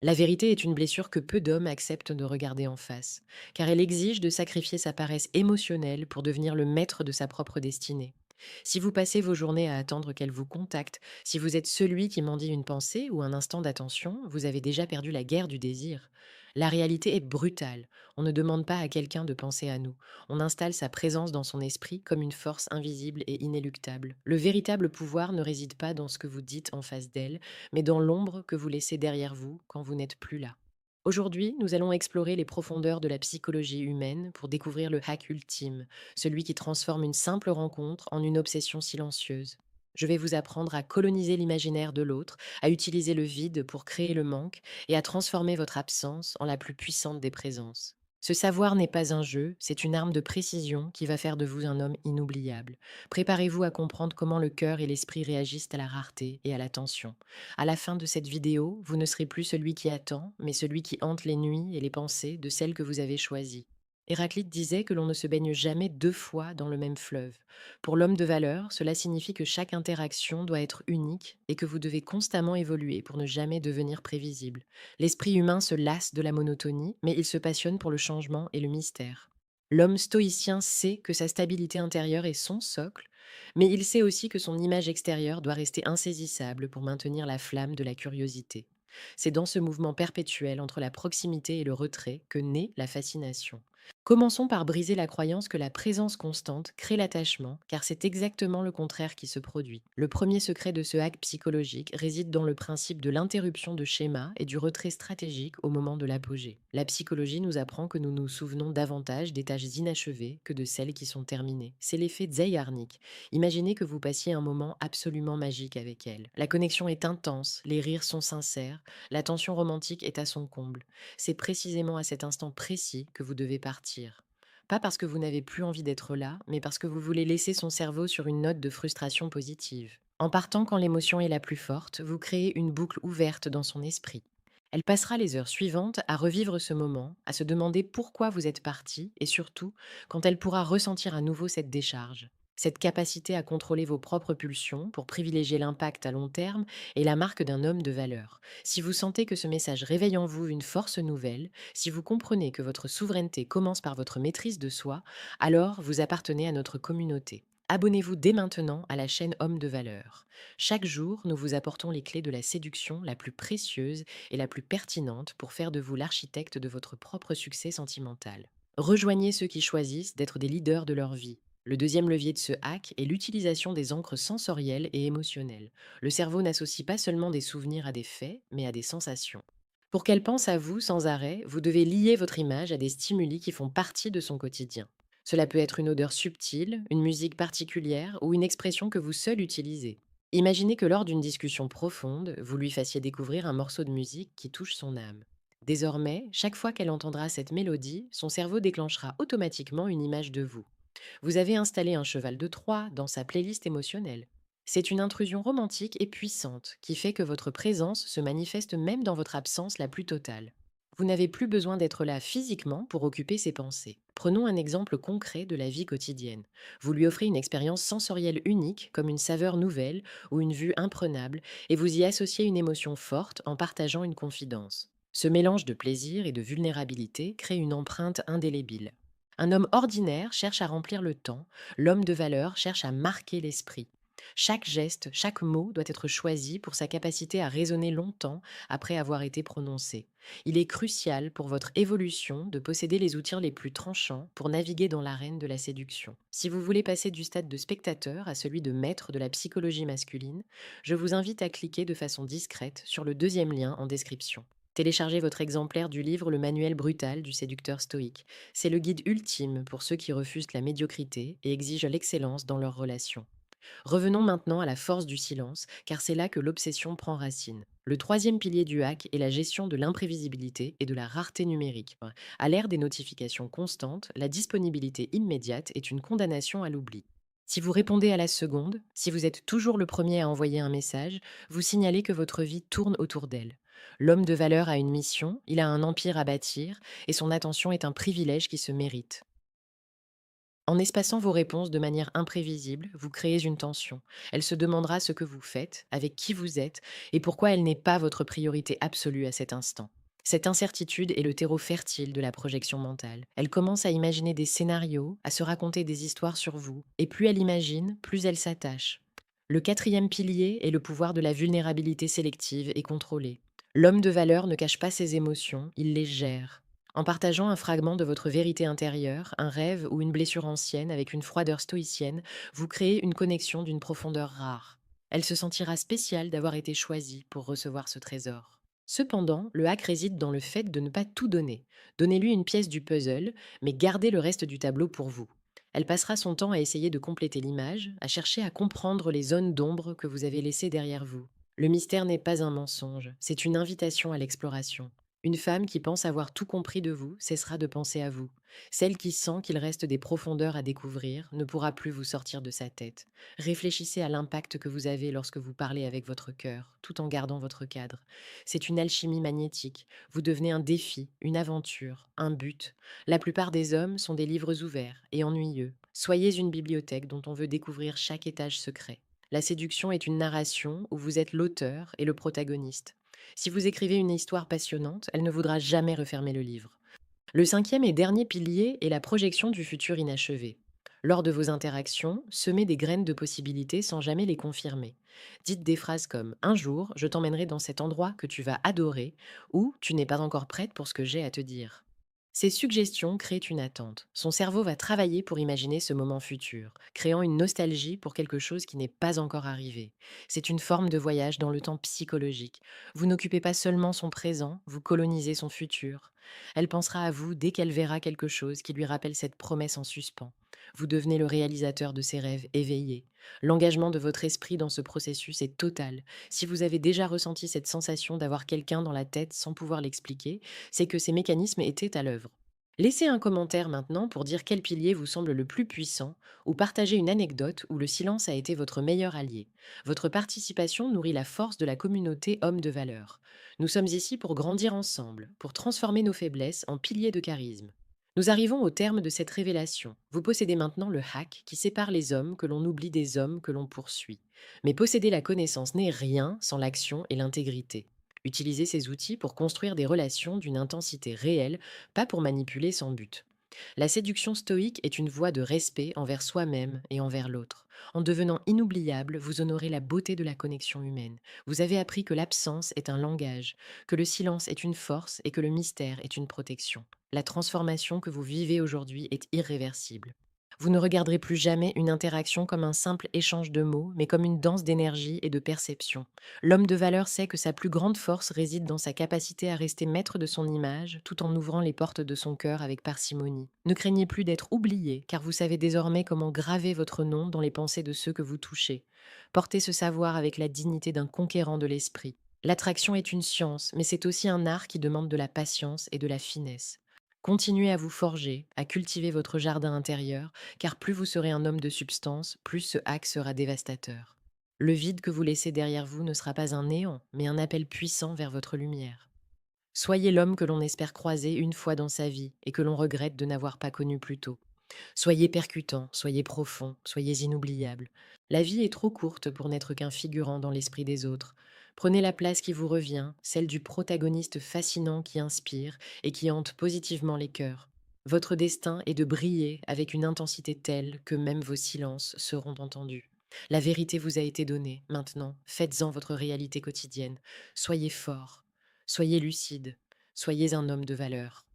La vérité est une blessure que peu d'hommes acceptent de regarder en face, car elle exige de sacrifier sa paresse émotionnelle pour devenir le maître de sa propre destinée. Si vous passez vos journées à attendre qu'elle vous contacte, si vous êtes celui qui mendie une pensée ou un instant d'attention, vous avez déjà perdu la guerre du désir. La réalité est brutale. On ne demande pas à quelqu'un de penser à nous. On installe sa présence dans son esprit comme une force invisible et inéluctable. Le véritable pouvoir ne réside pas dans ce que vous dites en face d'elle, mais dans l'ombre que vous laissez derrière vous quand vous n'êtes plus là. Aujourd'hui, nous allons explorer les profondeurs de la psychologie humaine pour découvrir le hack ultime, celui qui transforme une simple rencontre en une obsession silencieuse. Je vais vous apprendre à coloniser l'imaginaire de l'autre, à utiliser le vide pour créer le manque et à transformer votre absence en la plus puissante des présences. Ce savoir n'est pas un jeu, c'est une arme de précision qui va faire de vous un homme inoubliable. Préparez-vous à comprendre comment le cœur et l'esprit réagissent à la rareté et à la tension. À la fin de cette vidéo, vous ne serez plus celui qui attend, mais celui qui hante les nuits et les pensées de celles que vous avez choisies. Héraclite disait que l'on ne se baigne jamais deux fois dans le même fleuve. Pour l'homme de valeur, cela signifie que chaque interaction doit être unique et que vous devez constamment évoluer pour ne jamais devenir prévisible. L'esprit humain se lasse de la monotonie, mais il se passionne pour le changement et le mystère. L'homme stoïcien sait que sa stabilité intérieure est son socle, mais il sait aussi que son image extérieure doit rester insaisissable pour maintenir la flamme de la curiosité. C'est dans ce mouvement perpétuel entre la proximité et le retrait que naît la fascination. Commençons par briser la croyance que la présence constante crée l'attachement, car c'est exactement le contraire qui se produit. Le premier secret de ce hack psychologique réside dans le principe de l'interruption de schéma et du retrait stratégique au moment de l'apogée. La psychologie nous apprend que nous nous souvenons davantage des tâches inachevées que de celles qui sont terminées. C'est l'effet Zeigarnik. Imaginez que vous passiez un moment absolument magique avec elle. La connexion est intense, les rires sont sincères, la tension romantique est à son comble. C'est précisément à cet instant précis que vous devez partir. Pas parce que vous n'avez plus envie d'être là, mais parce que vous voulez laisser son cerveau sur une note de frustration positive. En partant quand l'émotion est la plus forte, vous créez une boucle ouverte dans son esprit. Elle passera les heures suivantes à revivre ce moment, à se demander pourquoi vous êtes parti et surtout quand elle pourra ressentir à nouveau cette décharge. Cette capacité à contrôler vos propres pulsions pour privilégier l'impact à long terme est la marque d'un homme de valeur. Si vous sentez que ce message réveille en vous une force nouvelle, si vous comprenez que votre souveraineté commence par votre maîtrise de soi, alors vous appartenez à notre communauté. Abonnez-vous dès maintenant à la chaîne Homme de valeur. Chaque jour, nous vous apportons les clés de la séduction la plus précieuse et la plus pertinente pour faire de vous l'architecte de votre propre succès sentimental. Rejoignez ceux qui choisissent d'être des leaders de leur vie. Le deuxième levier de ce hack est l'utilisation des encres sensorielles et émotionnelles. Le cerveau n'associe pas seulement des souvenirs à des faits, mais à des sensations. Pour qu'elle pense à vous sans arrêt, vous devez lier votre image à des stimuli qui font partie de son quotidien. Cela peut être une odeur subtile, une musique particulière ou une expression que vous seul utilisez. Imaginez que lors d'une discussion profonde, vous lui fassiez découvrir un morceau de musique qui touche son âme. Désormais, chaque fois qu'elle entendra cette mélodie, son cerveau déclenchera automatiquement une image de vous. Vous avez installé un cheval de Troie dans sa playlist émotionnelle. C'est une intrusion romantique et puissante qui fait que votre présence se manifeste même dans votre absence la plus totale. Vous n'avez plus besoin d'être là physiquement pour occuper ses pensées. Prenons un exemple concret de la vie quotidienne. Vous lui offrez une expérience sensorielle unique, comme une saveur nouvelle ou une vue imprenable, et vous y associez une émotion forte en partageant une confidence. Ce mélange de plaisir et de vulnérabilité crée une empreinte indélébile. Un homme ordinaire cherche à remplir le temps, l'homme de valeur cherche à marquer l'esprit. Chaque geste, chaque mot doit être choisi pour sa capacité à résonner longtemps après avoir été prononcé. Il est crucial pour votre évolution de posséder les outils les plus tranchants pour naviguer dans l'arène de la séduction. Si vous voulez passer du stade de spectateur à celui de maître de la psychologie masculine, je vous invite à cliquer de façon discrète sur le deuxième lien en description. Téléchargez votre exemplaire du livre Le manuel brutal du séducteur stoïque. C'est le guide ultime pour ceux qui refusent la médiocrité et exigent l'excellence dans leurs relations. Revenons maintenant à la force du silence, car c'est là que l'obsession prend racine. Le troisième pilier du hack est la gestion de l'imprévisibilité et de la rareté numérique. À l'ère des notifications constantes, la disponibilité immédiate est une condamnation à l'oubli. Si vous répondez à la seconde, si vous êtes toujours le premier à envoyer un message, vous signalez que votre vie tourne autour d'elle. L'homme de valeur a une mission, il a un empire à bâtir, et son attention est un privilège qui se mérite. En espaçant vos réponses de manière imprévisible, vous créez une tension. Elle se demandera ce que vous faites, avec qui vous êtes, et pourquoi elle n'est pas votre priorité absolue à cet instant. Cette incertitude est le terreau fertile de la projection mentale. Elle commence à imaginer des scénarios, à se raconter des histoires sur vous, et plus elle imagine, plus elle s'attache. Le quatrième pilier est le pouvoir de la vulnérabilité sélective et contrôlée. L'homme de valeur ne cache pas ses émotions, il les gère. En partageant un fragment de votre vérité intérieure, un rêve ou une blessure ancienne avec une froideur stoïcienne, vous créez une connexion d'une profondeur rare. Elle se sentira spéciale d'avoir été choisie pour recevoir ce trésor. Cependant, le hack réside dans le fait de ne pas tout donner. Donnez-lui une pièce du puzzle, mais gardez le reste du tableau pour vous. Elle passera son temps à essayer de compléter l'image, à chercher à comprendre les zones d'ombre que vous avez laissées derrière vous. Le mystère n'est pas un mensonge, c'est une invitation à l'exploration. Une femme qui pense avoir tout compris de vous cessera de penser à vous. Celle qui sent qu'il reste des profondeurs à découvrir ne pourra plus vous sortir de sa tête. Réfléchissez à l'impact que vous avez lorsque vous parlez avec votre cœur, tout en gardant votre cadre. C'est une alchimie magnétique. Vous devenez un défi, une aventure, un but. La plupart des hommes sont des livres ouverts et ennuyeux. Soyez une bibliothèque dont on veut découvrir chaque étage secret. La séduction est une narration où vous êtes l'auteur et le protagoniste. Si vous écrivez une histoire passionnante, elle ne voudra jamais refermer le livre. Le cinquième et dernier pilier est la projection du futur inachevé. Lors de vos interactions, semez des graines de possibilités sans jamais les confirmer. Dites des phrases comme ⁇ Un jour, je t'emmènerai dans cet endroit que tu vas adorer ⁇ ou ⁇ Tu n'es pas encore prête pour ce que j'ai à te dire ⁇ Ces suggestions créent une attente. Son cerveau va travailler pour imaginer ce moment futur, créant une nostalgie pour quelque chose qui n'est pas encore arrivé. C'est une forme de voyage dans le temps psychologique. Vous n'occupez pas seulement son présent, vous colonisez son futur. Elle pensera à vous dès qu'elle verra quelque chose qui lui rappelle cette promesse en suspens. Vous devenez le réalisateur de ses rêves éveillés. L'engagement de votre esprit dans ce processus est total. Si vous avez déjà ressenti cette sensation d'avoir quelqu'un dans la tête sans pouvoir l'expliquer, c'est que ces mécanismes étaient à l'œuvre. Laissez un commentaire maintenant pour dire quel pilier vous semble le plus puissant ou partagez une anecdote où le silence a été votre meilleur allié. Votre participation nourrit la force de la communauté homme de valeur. Nous sommes ici pour grandir ensemble, pour transformer nos faiblesses en piliers de charisme. Nous arrivons au terme de cette révélation. Vous possédez maintenant le hack qui sépare les hommes que l'on oublie des hommes que l'on poursuit. Mais posséder la connaissance n'est rien sans l'action et l'intégrité. Utilisez ces outils pour construire des relations d'une intensité réelle, pas pour manipuler sans but. La séduction stoïque est une voie de respect envers soi-même et envers l'autre. En devenant inoubliable, vous honorez la beauté de la connexion humaine. Vous avez appris que l'absence est un langage, que le silence est une force et que le mystère est une protection. La transformation que vous vivez aujourd'hui est irréversible. Vous ne regarderez plus jamais une interaction comme un simple échange de mots, mais comme une danse d'énergie et de perception. L'homme de valeur sait que sa plus grande force réside dans sa capacité à rester maître de son image, tout en ouvrant les portes de son cœur avec parcimonie. Ne craignez plus d'être oublié, car vous savez désormais comment graver votre nom dans les pensées de ceux que vous touchez. Portez ce savoir avec la dignité d'un conquérant de l'esprit. L'attraction est une science, mais c'est aussi un art qui demande de la patience et de la finesse. Continuez à vous forger, à cultiver votre jardin intérieur, car plus vous serez un homme de substance, plus ce hack sera dévastateur. Le vide que vous laissez derrière vous ne sera pas un néant, mais un appel puissant vers votre lumière. Soyez l'homme que l'on espère croiser une fois dans sa vie et que l'on regrette de n'avoir pas connu plus tôt. Soyez percutant, soyez profond, soyez inoubliable. La vie est trop courte pour n'être qu'un figurant dans l'esprit des autres. Prenez la place qui vous revient, celle du protagoniste fascinant qui inspire et qui hante positivement les cœurs. Votre destin est de briller avec une intensité telle que même vos silences seront entendus. La vérité vous a été donnée, maintenant, faites-en votre réalité quotidienne. Soyez fort, soyez lucide, soyez un homme de valeur.